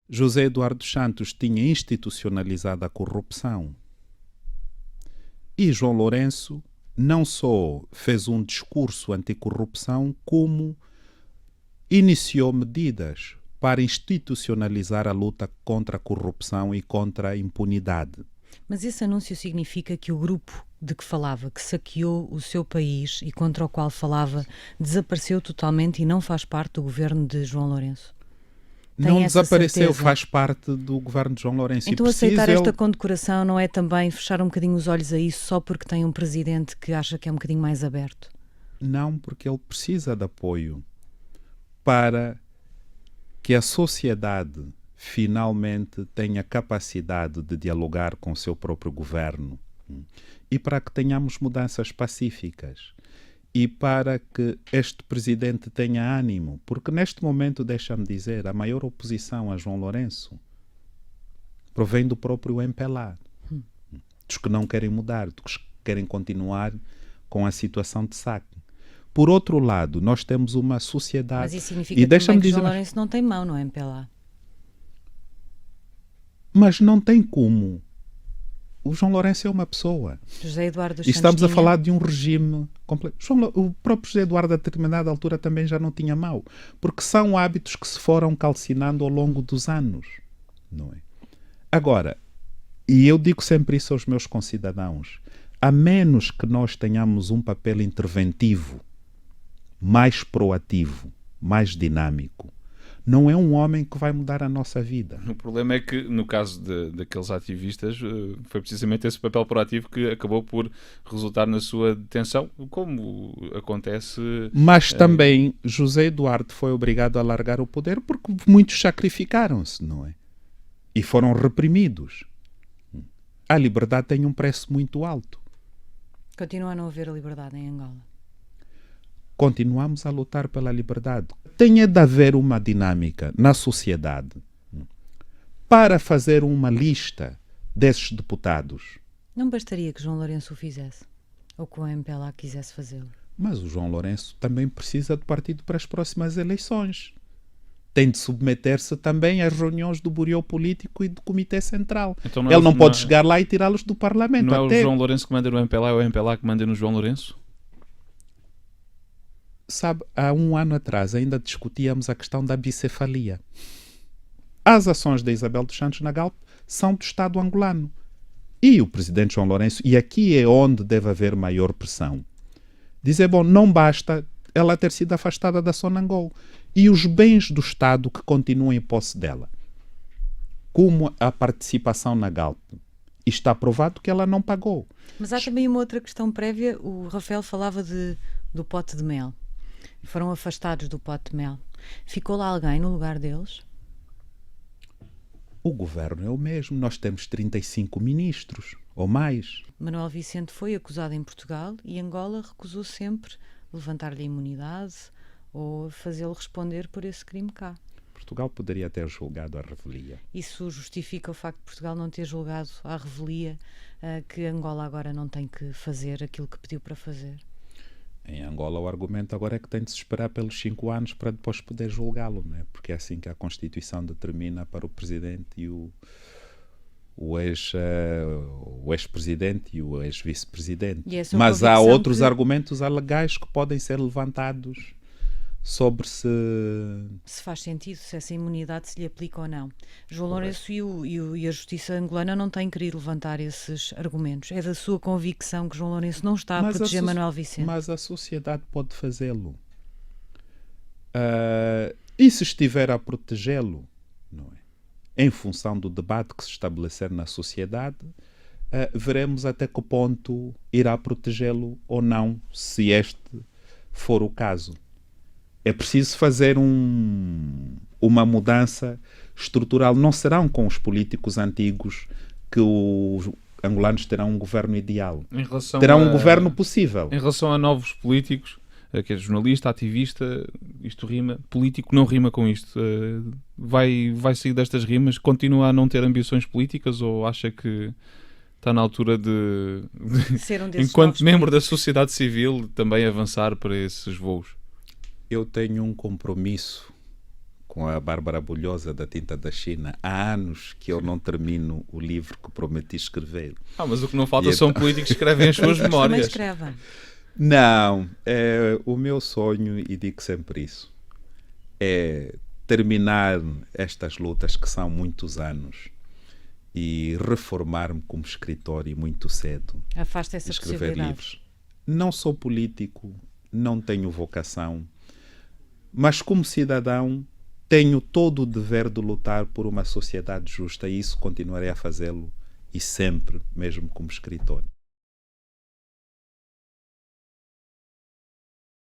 José Eduardo dos Santos tinha institucionalizado a corrupção. E João Lourenço não só fez um discurso anticorrupção, como iniciou medidas para institucionalizar a luta contra a corrupção e contra a impunidade. Mas esse anúncio significa que o grupo de que falava, que saqueou o seu país e contra o qual falava, desapareceu totalmente e não faz parte do governo de João Lourenço? Não desapareceu, faz parte do governo de João Lourenço. Então aceitar esta condecoração não é também fechar um bocadinho os olhos a isso só porque tem um presidente que acha que é um bocadinho mais aberto? Não, porque ele precisa de apoio para que a sociedade finalmente tenha capacidade de dialogar com o seu próprio governo e para que tenhamos mudanças pacíficas e para que este presidente tenha ânimo, porque neste momento, deixa-me dizer, a maior oposição a João Lourenço provém do próprio MPLA, dos que não querem mudar, dos que querem continuar com a situação de saque. Por outro lado, nós temos uma sociedade... Mas isso significa também que João Lourenço não tem mão no MPLA. Mas não tem como. O João Lourenço é uma pessoa. José Eduardo dos E estamos Santos a falar de um regime completo. O próprio José Eduardo, a determinada altura, também já não tinha mão. Porque são hábitos que se foram calcinando ao longo dos anos. Não é? Agora, e eu digo sempre isso aos meus concidadãos, a menos que nós tenhamos um papel interventivo, mais proativo, mais dinâmico, não é um homem que vai mudar a nossa vida. O problema é que, no caso daqueles ativistas, foi precisamente esse papel proativo que acabou por resultar na sua detenção, como acontece... Mas também José Eduardo foi obrigado a largar o poder porque muitos sacrificaram-se, não é? E foram reprimidos. A liberdade tem um preço muito alto. Continua a não haver liberdade em Angola. Continuamos a lutar pela liberdade. Tem de haver uma dinâmica na sociedade para fazer uma lista desses deputados. Não bastaria que João Lourenço o fizesse? Ou que o MPLA quisesse fazê-lo? Mas o João Lourenço também precisa de partido para as próximas eleições. Tem de submeter-se também às reuniões do Bureau Político e do Comitê Central. Então ele não pode chegar lá e tirá-los do Parlamento. Não é o João Lourenço que manda no MPLA, é o MPLA que manda no João Lourenço? Sabe, há um ano atrás ainda discutíamos a questão da bicefalia. As ações da Isabel dos Santos na Galp são do Estado angolano. E o presidente João Lourenço, e aqui é onde deve haver maior pressão, dizer, bom, não basta ela ter sido afastada da Sonangol e os bens do Estado que continuam em posse dela, como a participação na Galp. Está provado que ela não pagou. Mas há também uma outra questão prévia. O Rafael falava do pote de mel. Foram afastados do pote de mel. Ficou lá alguém no lugar deles? O governo é o mesmo. Nós temos 35 ministros, ou mais. Manuel Vicente foi acusado em Portugal e Angola recusou sempre levantar-lhe a imunidade ou fazê-lo responder por esse crime cá. Portugal poderia ter julgado à revelia. Isso justifica o facto de Portugal não ter julgado à revelia que Angola agora não tem que fazer aquilo que pediu para fazer? Em Angola o argumento agora é que tem de se esperar pelos 5 anos para depois poder julgá-lo, não é? Porque é assim que a Constituição determina para o Presidente e o ex-presidente e o ex-vice-presidente. Mas há outros argumentos legais que podem ser levantados sobre se faz sentido, se essa imunidade se lhe aplica ou não. João Lourenço e a Justiça angolana não têm querido levantar esses argumentos. É da sua convicção que João Lourenço não está a proteger Manuel Vicente? Mas a sociedade pode fazê-lo. E se estiver a protegê-lo, não é? Em função do debate que se estabelecer na sociedade, veremos até que ponto irá protegê-lo ou não, se este for o caso. É preciso fazer uma mudança estrutural. Não serão com os políticos antigos que os angolanos terão um governo ideal. Terão um governo possível. Em relação a novos políticos, que é jornalista, ativista, isto rima, político não rima com isto. Vai sair destas rimas? Continua a não ter ambições políticas ou acha que está na altura de ser enquanto membro da sociedade civil, também avançar para esses voos? Eu tenho um compromisso com a Bárbara Bulhosa da Tinta da China. Há anos que eu não termino o livro que prometi escrever. Mas o que não falta são políticos que escrevem as suas memórias. Escrevem. Não, o meu sonho, e digo sempre isso, é terminar estas lutas que são muitos anos e reformar-me como escritor e muito cedo. Afasta essa escrever possibilidade. livros. Não sou político, não tenho vocação, mas como cidadão tenho todo o dever de lutar por uma sociedade justa e isso continuarei a fazê-lo e sempre, mesmo como escritor.